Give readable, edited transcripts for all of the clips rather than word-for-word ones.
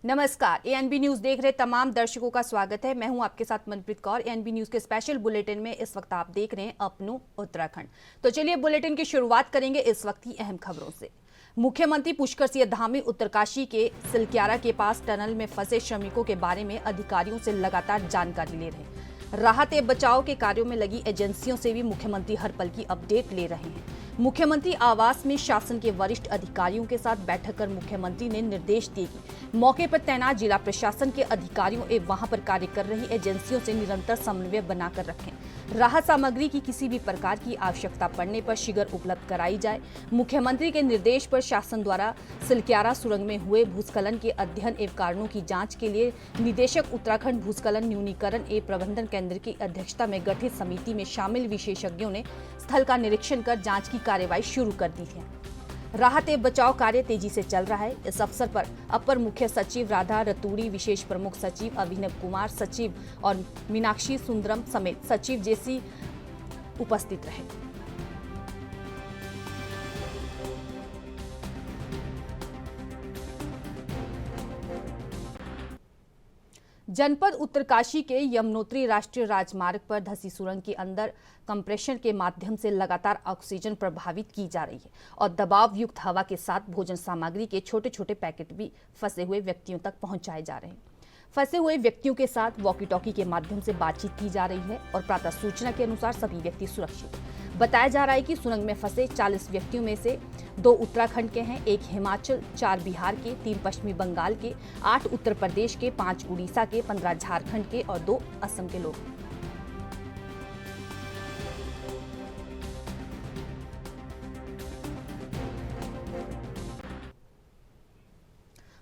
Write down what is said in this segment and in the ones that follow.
नमस्कार, ANB news देख रहे तमाम दर्शकों का स्वागत है। मैं हूं आपके साथ मनप्रीत कौर। एएनबी न्यूज के स्पेशल बुलेटिन में इस वक्त आप देख रहे हैं अपनों उत्तराखंड। तो चलिए बुलेटिन की शुरुआत करेंगे इस वक्त की अहम खबरों से। मुख्यमंत्री पुष्कर सिंह धामी उत्तरकाशी के सिलक्यारा के पास टनल में फंसे श्रमिकों के बारे में अधिकारियों से लगातार जानकारी ले रहे हैं। राहत एवं बचाव के कार्यों में लगी एजेंसियों से भी मुख्यमंत्री हर पल की अपडेट ले रहे हैं। मुख्यमंत्री आवास में शासन के वरिष्ठ अधिकारियों के साथ बैठक कर मुख्यमंत्री ने निर्देश दिए कि मौके पर तैनात जिला प्रशासन के अधिकारियों एवं वहां पर कार्य कर रही एजेंसियों से निरंतर समन्वय बनाकर रखें। राहत सामग्री की किसी भी प्रकार की आवश्यकता पड़ने पर शीघ्र उपलब्ध कराई जाए। मुख्यमंत्री के निर्देश पर शासन द्वारा सिलक्यारा सुरंग में हुए भूस्खलन के अध्ययन एवं कारणों की जाँच के लिए निदेशक उत्तराखंड भूस्खलन न्यूनीकरण एवं प्रबंधन केंद्र की अध्यक्षता में गठित समिति में शामिल विशेषज्ञों ने स्थल का निरीक्षण कर जांच की कार्रवाई शुरू कर दी है। राहत एवं बचाव कार्य तेजी से चल रहा है। इस अवसर पर अपर मुख्य सचिव राधा रतूड़ी, विशेष प्रमुख सचिव अभिनव कुमार, सचिव और मीनाक्षी सुंदरम समेत सचिव जेसी उपस्थित रहे। जनपद उत्तरकाशी के यमुनोत्री राष्ट्रीय राजमार्ग पर धसी सुरंग के अंदर कंप्रेशर के माध्यम से लगातार ऑक्सीजन प्रभावित की जा रही है और दबाव युक्त हवा के साथ भोजन सामग्री के छोटे छोटे पैकेट भी फंसे हुए व्यक्तियों तक पहुंचाए जा रहे हैं। फंसे हुए व्यक्तियों के साथ वॉकी टॉकी के माध्यम से बातचीत की जा रही है और प्राप्त सूचना के अनुसार सभी व्यक्ति सुरक्षित हैं। बताया जा रहा है कि सुरंग में फंसे 40 व्यक्तियों में से 2 उत्तराखंड के हैं, 1 हिमाचल, 4 बिहार के, 3 पश्चिमी बंगाल के, 8 उत्तर प्रदेश के, 5 उड़ीसा के, 15 झारखंड के और 2 असम के लोग।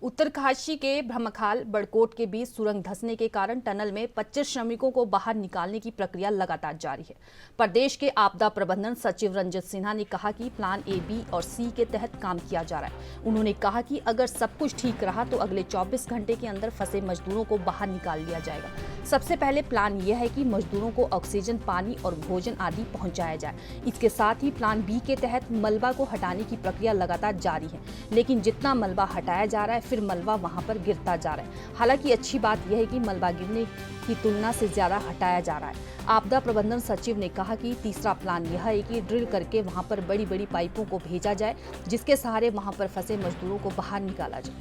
उत्तरकाशी के ब्रह्मखाल बड़कोट के बीच सुरंग धंसने के कारण टनल में 25 श्रमिकों को बाहर निकालने की प्रक्रिया लगातार जारी है। प्रदेश के आपदा प्रबंधन सचिव रंजित सिन्हा ने कहा कि प्लान ए, बी और सी के तहत काम किया जा रहा है। उन्होंने कहा कि अगर सब कुछ ठीक रहा तो अगले 24 घंटे के अंदर फंसे मजदूरों को बाहर निकाल लिया जाएगा। सबसे पहले प्लान यह है कि मजदूरों को ऑक्सीजन, पानी और भोजन आदि पहुंचाया जाए। इसके साथ ही प्लान बी के तहत मलबा को हटाने की प्रक्रिया लगातार जारी है, लेकिन जितना मलबा हटाया जा रहा है फिर मलबा वहां पर गिरता जा रहा है। हालांकि अच्छी बात यह है कि मलबा गिरने की तुलना से ज्यादा हटाया जा रहा है। आपदा प्रबंधन सचिव ने कहा कि तीसरा प्लान यह है कि ड्रिल करके वहां पर बड़ी बड़ी पाइपों को भेजा जाए, जिसके सहारे वहां पर फंसे मजदूरों को बाहर निकाला जाए।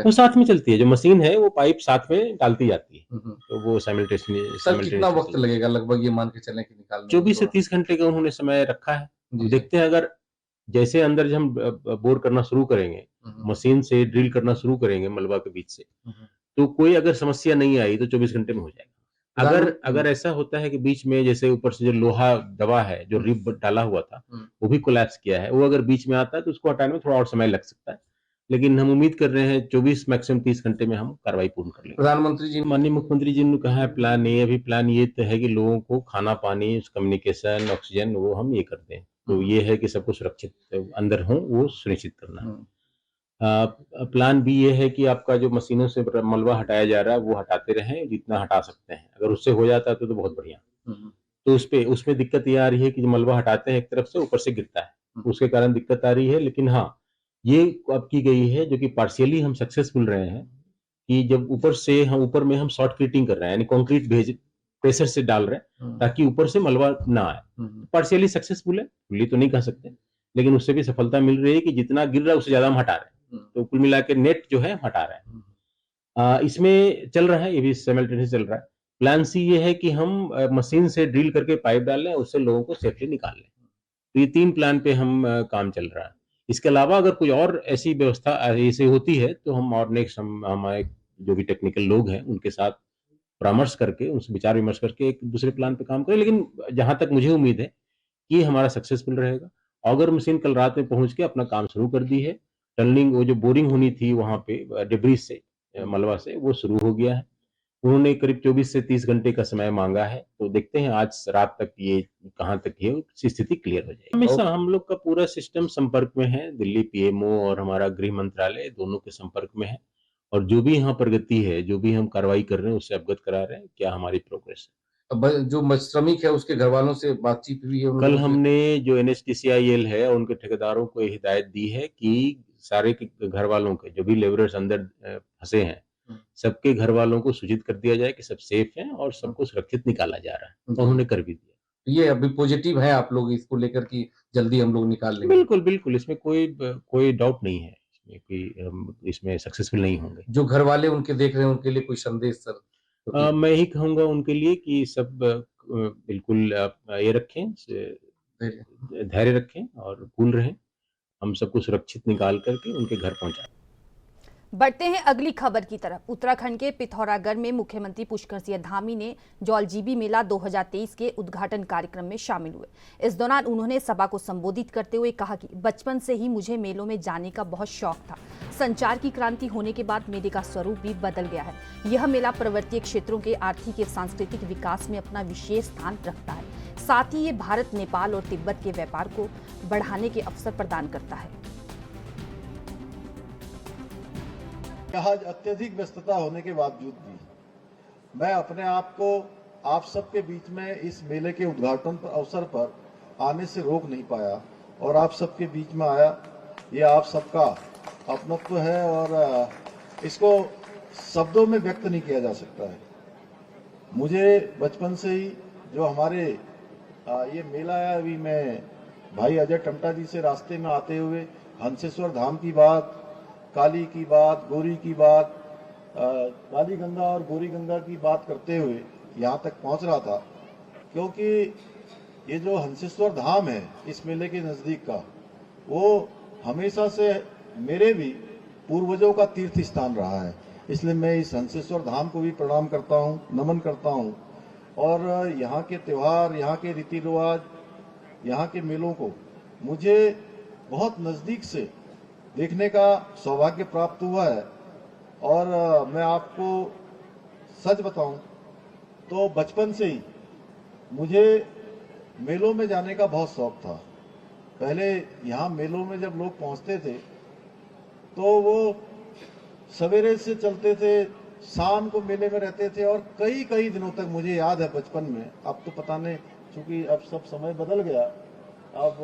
वो साथ में चलती है, जो मशीन है वो पाइप साथ में डालती जाती है, तो वो सर कितना वक्त लगेगा लगभग, ये मान के चलें कि निकालने में? 24 से 30 घंटे का उन्होंने समय रखा है। देखते हैं, अगर जैसे अंदर जब हम बोर करना शुरू करेंगे, मशीन से ड्रिल करना शुरू करेंगे मलबा के बीच से, तो कोई अगर समस्या नहीं आई तो 24 घंटे में हो जाएगा। अगर ऐसा होता है कि बीच में जैसे ऊपर से जो लोहा दबा है, जो रिब डाला हुआ था, वो भी कोलैप्स किया है, वो अगर बीच में आता है तो उसको हटाने में थोड़ा और समय लग सकता है, लेकिन हम उम्मीद कर रहे हैं 24 मैक्सिमम 30 घंटे में हम कार्रवाई पूर्ण कर लेंगे। प्रधानमंत्री जी, माननीय मुख्यमंत्री जी ने कहा है प्लान ए, अभी प्लान ये तो है कि लोगों को खाना पानी, कम्युनिकेशन, ऑक्सीजन वो हम ये करते हैं, तो ये है कि सबको सुरक्षित अंदर हो वो सुनिश्चित करना है। प्लान बी ये है कि आपका जो मशीनों से मलबा हटाया जा रहा है वो हटाते रहें जितना हटा सकते हैं, अगर उससे हो जाता है तो बहुत बढ़िया। तो उसमें दिक्कत ये आ रही है कि जो मलबा हटाते हैं एक तरफ से ऊपर से गिरता है, उसके कारण दिक्कत आ रही है। लेकिन हाँ, ये अब की गई है जो कि पार्शियली हम सक्सेसफुल रहे हैं कि जब ऊपर में हम शॉर्ट क्रीटिंग कर रहे हैं, यानी कंक्रीट प्रेशर से डाल रहे हैं ताकि ऊपर से मलबा ना आए। पार्शियली सक्सेसफुल है, फुल्ली तो नहीं कह सकते, लेकिन उससे भी सफलता मिल रही है कि जितना गिर रहा है उससे ज्यादा हम हटा रहे हैं, तो कुल मिला के नेट जो है हटा रहे हैं। इसमें चल रहा है, ये भी साइमल्टेनियसली चल रहा है। प्लान सी ये है कि हम मशीन से ड्रिल करके पाइप डाल लें, उससे लोगों को सेफली निकाल लें। तो ये 3 प्लान पे हम काम चल रहा है। इसके अलावा अगर कोई और ऐसी व्यवस्था ऐसी होती है तो हम और नेक्स्ट हमारे जो भी टेक्निकल लोग हैं उनके साथ परामर्श करके, उनसे विचार विमर्श करके एक दूसरे प्लान पे काम करें। लेकिन जहां तक मुझे उम्मीद है कि हमारा सक्सेसफुल रहेगा। ऑगर मशीन कल रात में पहुंच के अपना काम शुरू कर दी है। टनलिंग, वो जो बोरिंग होनी थी वहां पे डिब्रीज से, मलबा से, वो शुरू हो गया है। उन्होंने करीब 24 से 30 घंटे का समय मांगा है, तो देखते हैं आज रात तक ये कहाँ तक ये स्थिति क्लियर हो जाएगी। हमेशा हम लोग का पूरा सिस्टम संपर्क में है, दिल्ली पीएमओ और हमारा गृह मंत्रालय दोनों के संपर्क में है, और जो भी यहाँ प्रगति है, जो भी हम कार्रवाई कर रहे हैं उससे अवगत करा रहे हैं क्या हमारी प्रोग्रेस है। जो श्रमिक है उसके घर वालों से बातचीत हुई है? उन कल लोगों से? हमने जो NHTCIL है उनके ठेकेदारों को ये हिदायत दी है कि सारे के घर वालों के जो भी लेबरर्स अंदर फंसे हैं, सबके घर वालों को सूचित कर दिया जाए कि सब सेफ हैं और सबको सुरक्षित निकाला जा रहा है। जी। उन्होंने कर भी दिया। ये अभी पॉजिटिव है आप लोग इसको लेकर कि जल्दी हम लोग निकाल लेंगे? बिल्कुल, बिल्कुल, इसमें कोई डाउट नहीं है इसमें कि हम इसमें सक्सेसफुल नहीं होंगे। जो घर वाले उनके देख रहे हैं उनके लिए कोई संदेश सर? क्योंकि मैं यही कहूँगा उनके लिए कि सब बिल्कुल आप ये रखें धैर्य रखें और कूल रहें। हम सबको सुरक्षित निकाल कर के उनके घर पहुँचाएँ। बढ़ते हैं अगली खबर की तरफ। उत्तराखंड के पिथौरागढ़ में मुख्यमंत्री पुष्कर सिंह धामी ने जौलजीबी मेला 2023 के उद्घाटन कार्यक्रम में शामिल हुए। इस दौरान उन्होंने सभा को संबोधित करते हुए कहा कि बचपन से ही मुझे मेलों में जाने का बहुत शौक था। संचार की क्रांति होने के बाद मेले का स्वरूप भी बदल गया है। यह मेला पर्वतीय क्षेत्रों के आर्थिक एवं सांस्कृतिक विकास में अपना विशेष स्थान रखता है। साथ ही ये भारत, नेपाल और तिब्बत के व्यापार को बढ़ाने के अवसर प्रदान करता है। यहाँ अत्यधिक व्यस्तता होने के बावजूद भी मैं अपने आप को आप सबके बीच में इस मेले के उद्घाटन पर अवसर पर आने से रोक नहीं पाया और आप सबके बीच में आया। ये आप सबका अपनत्व है और इसको शब्दों में व्यक्त नहीं किया जा सकता है। मुझे बचपन से ही जो हमारे ये मेला है, अभी मैं भाई अजय टमटा जी से रास्ते में आते हुए हंसेश्वर धाम की बात, काली की बात, गौरी की बात, काली गंगा और गौरी गंगा की बात करते हुए यहाँ तक पहुँच रहा था, क्योंकि ये जो हंसेश्वर धाम है इस मेले के नज़दीक का, वो हमेशा से मेरे भी पूर्वजों का तीर्थ स्थान रहा है। इसलिए मैं इस हंसेश्वर धाम को भी प्रणाम करता हूँ, नमन करता हूँ और यहाँ के त्यौहार, यहाँ के रीति रिवाज, यहाँ के मेलों को मुझे बहुत नज़दीक से देखने का सौभाग्य प्राप्त हुआ है। और मैं आपको सच बताऊं तो बचपन से ही मुझे मेलों में जाने का बहुत शौक था। पहले यहाँ मेलों में जब लोग पहुँचते थे तो वो सवेरे से चलते थे, शाम को मेले में रहते थे और कई कई दिनों तक, मुझे याद है बचपन में, अब तो पता नहीं, चूंकि अब सब समय बदल गया, अब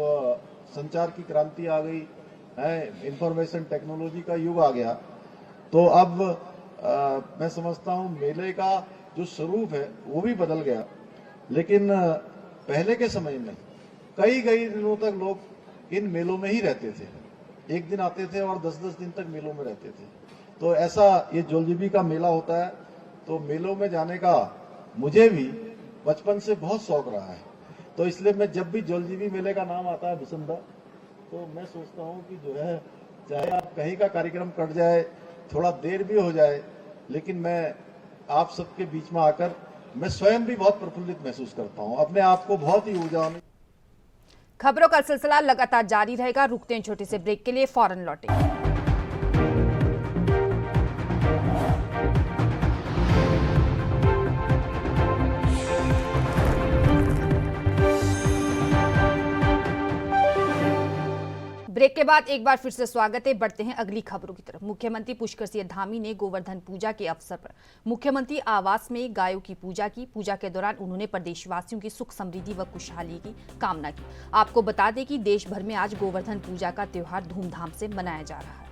संचार की क्रांति आ गई है, इंफॉर्मेशन टेक्नोलॉजी का युग आ गया, तो अब मैं समझता हूँ मेले का जो स्वरूप है वो भी बदल गया। लेकिन पहले के समय में कई कई दिनों तक लोग इन मेलों में ही रहते थे, एक दिन आते थे और 10-10 दिन तक मेलों में रहते थे। तो ऐसा ये जौलजीबी का मेला होता है, तो मेलों में जाने का मुझे भी बचपन से बहुत शौक रहा है। तो इसलिए मैं जब भी जौलजीबी मेले का नाम आता है बिसंदा, तो मैं सोचता हूँ कि जो है, चाहे आप कहीं का कार्यक्रम कट जाए, थोड़ा देर भी हो जाए, लेकिन मैं आप सबके बीच में आकर मैं स्वयं भी बहुत प्रफुल्लित महसूस करता हूँ, अपने आप को बहुत ही ऊर्जावान। खबरों का सिलसिला लगातार जारी रहेगा। रुकते हैं छोटे से ब्रेक के लिए, फौरन लौटेंगे। ब्रेक के बाद एक बार फिर से स्वागत है। बढ़ते हैं अगली खबरों की तरफ। मुख्यमंत्री पुष्कर सिंह धामी ने गोवर्धन पूजा के अवसर पर मुख्यमंत्री आवास में गायों की पूजा की। पूजा के दौरान उन्होंने प्रदेशवासियों की सुख समृद्धि व खुशहाली की कामना की। आपको बता दें कि देश भर में आज गोवर्धन पूजा का त्योहार धूमधाम से मनाया जा रहा है।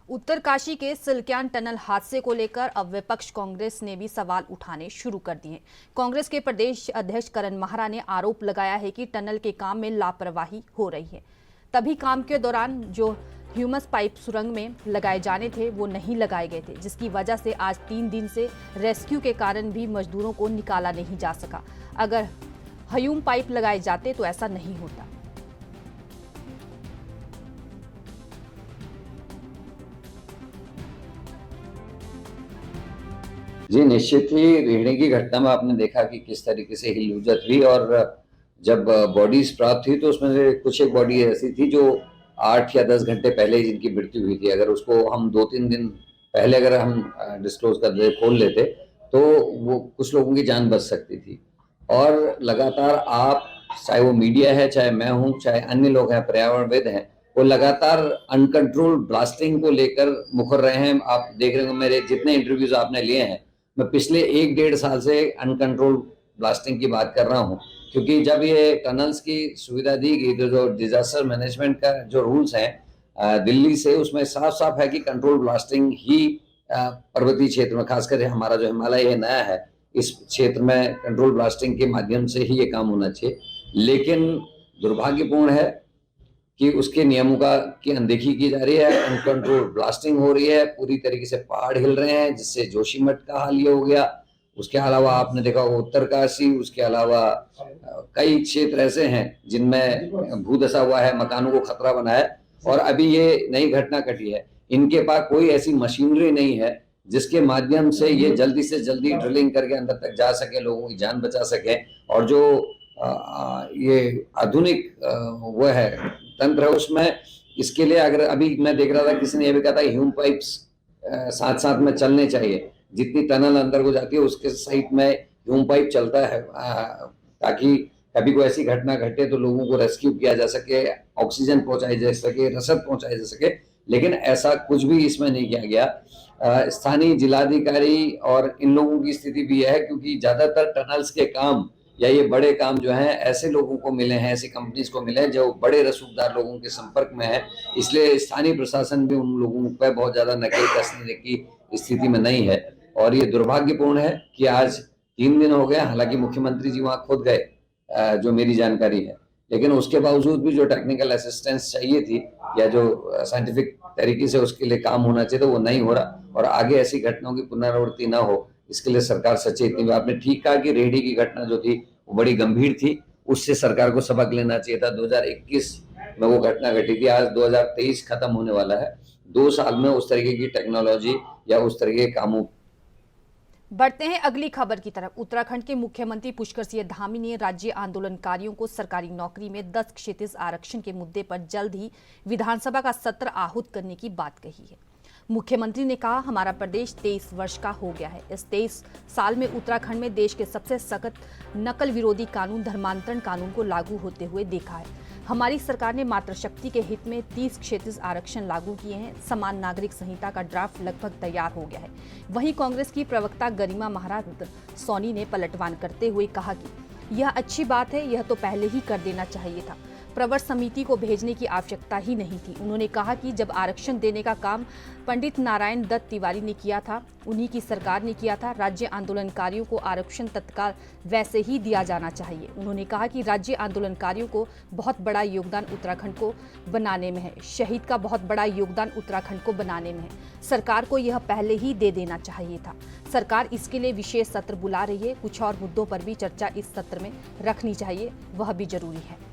उत्तरकाशी के सिलक्यान टनल हादसे को लेकर अब विपक्ष कांग्रेस ने भी सवाल उठाने शुरू कर दिए। कांग्रेस के प्रदेश अध्यक्ष करण माहरा ने आरोप लगाया है कि टनल के काम में लापरवाही हो रही है। तभी काम के दौरान जो ह्यूमस पाइप सुरंग में लगाए जाने थे वो नहीं लगाए गए थे, जिसकी वजह से आज 3 दिन से रेस्क्यू के कारण भी मजदूरों को निकाला नहीं जा सका। अगर ह्यूम पाइप लगाए जाते तो ऐसा नहीं होता। जी निश्चित ही रेहड़े की घटना में आपने देखा कि किस तरीके से हिलहुज्जत हुई और जब बॉडीज प्राप्त हुई तो उसमें से कुछ एक बॉडी ऐसी थी जो 8 या 10 घंटे पहले जिनकी मृत्यु हुई थी। अगर उसको हम 2-3 दिन पहले अगर हम डिस्क्लोज कर दे, खोल लेते, तो वो कुछ लोगों की जान बच सकती थी। और लगातार आप, चाहे वो मीडिया है, चाहे मैं हूँ, चाहे अन्य लोग हैं, पर्यावरणविद हैं, वो लगातार अनकंट्रोल ब्लास्टिंग को लेकर मुखर रहे हैं। आप देख रहे हो मेरे जितने इंटरव्यूज आपने लिए हैं, मैं पिछले 1-1.5 साल से अनकंट्रोल ब्लास्टिंग की बात कर रहा हूं, क्योंकि जब ये टनल्स की सुविधा दी गई तो जो डिजास्टर मैनेजमेंट का जो रूल्स हैं दिल्ली से, उसमें साफ साफ है कि कंट्रोल ब्लास्टिंग ही पर्वतीय क्षेत्र में, खासकर हमारा जो हिमालय है नया है, इस क्षेत्र में कंट्रोल ब्लास्टिंग के माध्यम से ही ये काम होना चाहिए। लेकिन दुर्भाग्यपूर्ण है कि उसके नियमों की अनदेखी की जा रही है, अनकंट्रोल ब्लास्टिंग हो रही है, पूरी तरीके से पहाड़ हिल रहे हैं, जिससे जोशीमठ का हाल ये हो गया। उसके अलावा आपने देखा होगा उत्तरकाशी, उसके अलावा कई क्षेत्र ऐसे हैं जिनमें भूदशा हुआ है, मकानों को खतरा बना है। और अभी ये नई घटना घटी है, इनके पास कोई ऐसी मशीनरी नहीं है जिसके माध्यम से ये जल्दी से जल्दी ड्रिलिंग करके अंदर तक जा सके, लोगों की जान बचा सके। और जो ये आधुनिक वो है तंत्र है, उसमें इसके लिए अगर अभी मैं देख रहा था, किसी ने ये भी कहा था ह्यूम पाइप्स साथ साथ में चलने चाहिए, जितनी टनल अंदर को जाती है उसके साइड में ह्यूम पाइप चलता है, ताकि कभी कोई ऐसी घटना घटे तो लोगों को रेस्क्यू किया जा सके, ऑक्सीजन पहुंचाई जा सके, रसद पहुंचाई जा सके। लेकिन ऐसा कुछ भी इसमें नहीं किया गया। स्थानीय जिलाधिकारी और इन लोगों की स्थिति भी है, क्योंकि ज्यादातर टनल्स के काम या ये बड़े काम जो हैं ऐसे लोगों को मिले हैं, ऐसी कंपनीज को मिले हैं जो बड़े रसूखदार लोगों के संपर्क में है, इसलिए स्थानीय प्रशासन भी उन लोगों पर बहुत ज्यादा नकेल कसने की स्थिति में नहीं है। और ये दुर्भाग्यपूर्ण है कि आज 3 दिन हो गए, हालांकि मुख्यमंत्री जी वहां खुद गए, जो मेरी जानकारी है, लेकिन उसके बावजूद भी जो टेक्निकल असिस्टेंस चाहिए थी या जो साइंटिफिक तरीके से उसके लिए काम होना चाहिए, तो वो नहीं हो रहा। और आगे ऐसी घटनाओं की पुनरावृत्ति ना हो, इसके लिए सरकार सचेत नहीं। आपने ठीक कहा कि रेहड़ी की घटना जो थी वो बड़ी गंभीर थी, उससे सरकार को सबक लेना चाहिए था। 2021 में वो घटना घटी थी, आज 2023 खत्म होने वाला है। 2 साल में उस तरीके की टेक्नोलॉजी या उस तरीके के कामों। बढ़ते हैं अगली खबर की तरफ। उत्तराखंड के मुख्यमंत्री पुष्कर सिंह धामी ने राज्य आंदोलनकारियों को सरकारी नौकरी में 10 क्षितिज आरक्षण के मुद्दे पर जल्द ही विधानसभा का सत्र आहूत करने की बात कही है। मुख्यमंत्री ने कहा, हमारा प्रदेश 23 वर्ष का हो गया है। इस 23 साल में उत्तराखंड में देश के सबसे सख्त नकल विरोधी कानून धर्मांतरण कानून को लागू होते हुए देखा है। हमारी सरकार ने मातृशक्ति के हित में 30 क्षितिज आरक्षण लागू किए हैं। समान नागरिक संहिता का ड्राफ्ट लगभग तैयार हो गया है। वहीं कांग्रेस की प्रवक्ता गरिमा महाराज सोनी ने पलटवार करते हुए कहा कि यह अच्छी बात है, यह तो पहले ही कर देना चाहिए था, प्रवर समिति को भेजने की आवश्यकता ही नहीं थी। उन्होंने कहा कि जब आरक्षण देने का काम पंडित नारायण दत्त तिवारी ने किया था, उन्हीं की सरकार ने किया था। राज्य आंदोलनकारियों को आरक्षण तत्काल वैसे ही दिया जाना चाहिए। उन्होंने कहा कि राज्य आंदोलनकारियों को बहुत बड़ा योगदान उत्तराखंड को बनाने में है, शहीद का बहुत बड़ा योगदान उत्तराखंड को बनाने में है। सरकार को यह पहले ही दे देना चाहिए था। सरकार इसके लिए विशेष सत्र बुला रही है। कुछ और मुद्दों पर भी चर्चा इस सत्र में रखनी चाहिए, वह भी जरूरी है।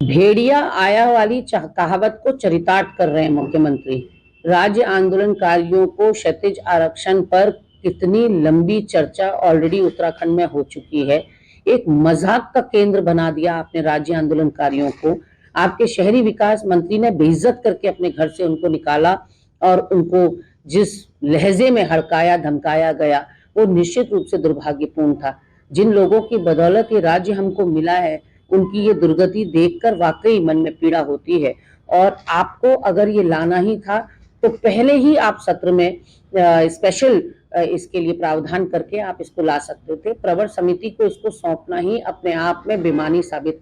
भेड़िया आया वाली कहावत को चरितार्थ कर रहे हैं मुख्यमंत्री। राज्य आंदोलनकारियों को क्षैतिज आरक्षण पर कितनी लंबी चर्चा ऑलरेडी उत्तराखंड में हो चुकी है। एक मजाक का केंद्र बना दिया आपने राज्य आंदोलनकारियों को। आपके शहरी विकास मंत्री ने बेइज्जत करके अपने घर से उनको निकाला और उनको जिस लहजे में हड़काया धमकाया गया, वो निश्चित रूप से दुर्भाग्यपूर्ण था। जिन लोगों की बदौलत ये राज्य हमको मिला है, उनकी ये दुर्गति देखकर वाकई मन में पीड़ा होती है। और आपको अगर ये लाना ही था तो पहले ही आप सत्र में स्पेशल इसके लिए प्रावधान करके आप इसको ला सकते थे। प्रवर समिति को इसको सौंपना ही अपने आप में बेईमानी साबित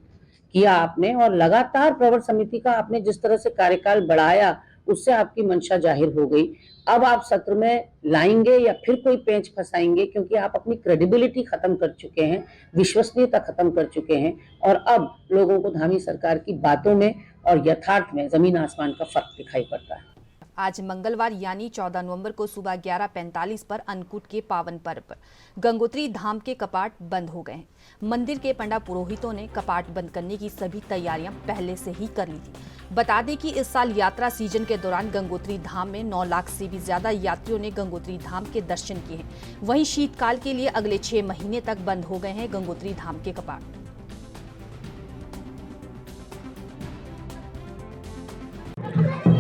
किया आपने। और लगातार प्रवर समिति का आपने जिस तरह से कार्यकाल बढ़ाया, उससे आपकी मंशा जाहिर हो गई। अब आप सत्र में लाएंगे या फिर कोई पेंच फंसाएंगे, क्योंकि आप अपनी क्रेडिबिलिटी खत्म कर चुके हैं, विश्वसनीयता खत्म कर चुके हैं। और अब लोगों को धामी सरकार की बातों में और यथार्थ में जमीन आसमान का फर्क दिखाई पड़ता है। आज मंगलवार यानी 14 नवंबर को सुबह 11:45 पर अन्नकूट के पावन पर्व पर गंगोत्री धाम के कपाट बंद हो गए हैं। मंदिर के पंडा पुरोहितों ने कपाट बंद करने की सभी तैयारियां पहले से ही कर ली थी। बता दें कि इस साल यात्रा सीजन के दौरान गंगोत्री धाम में 9 लाख से भी ज्यादा यात्रियों ने गंगोत्री धाम के दर्शन किए हैं। वहीं शीतकाल के लिए अगले 6 महीने तक बंद हो गए हैं गंगोत्री धाम के कपाट।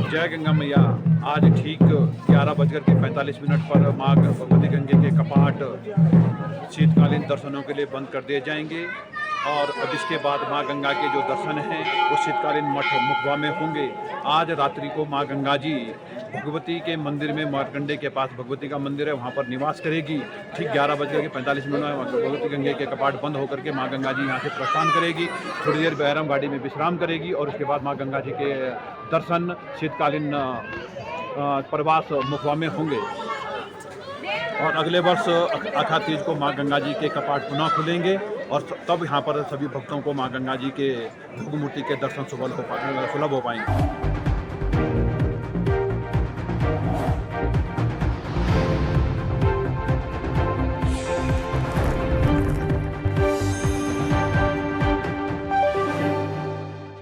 जय गंगा मैया। आज ठीक 11:45 पर माँ भगवती गंगे के कपाट शीतकालीन दर्शनों के लिए बंद कर दिए जाएंगे। और अब इसके बाद माँ गंगा के जो दर्शन हैं वो शीतकालीन मठ मुखबा में होंगे। आज रात्रि को माँ गंगा जी भगवती के मंदिर में, मारकंडे के पास भगवती का मंदिर है, वहाँ पर निवास करेगी। ठीक 11:45 में भगवती गंगे के कपाट बंद होकर के माँ गंगा जी यहाँ से प्रस्थान करेगी। थोड़ी देर बैरम गाड़ी में विश्राम करेगी और उसके बाद माँ गंगा जी के दर्शन शीतकालीन प्रवास मुखबा में होंगे। और अगले वर्ष अखा तीज को माँ गंगा जी के कपाट पुनः खुलेंगे और तब यहाँ पर सभी भक्तों को माँ गंगा जी के भोग मूर्ति के दर्शन सुलभ हो पाएंगे।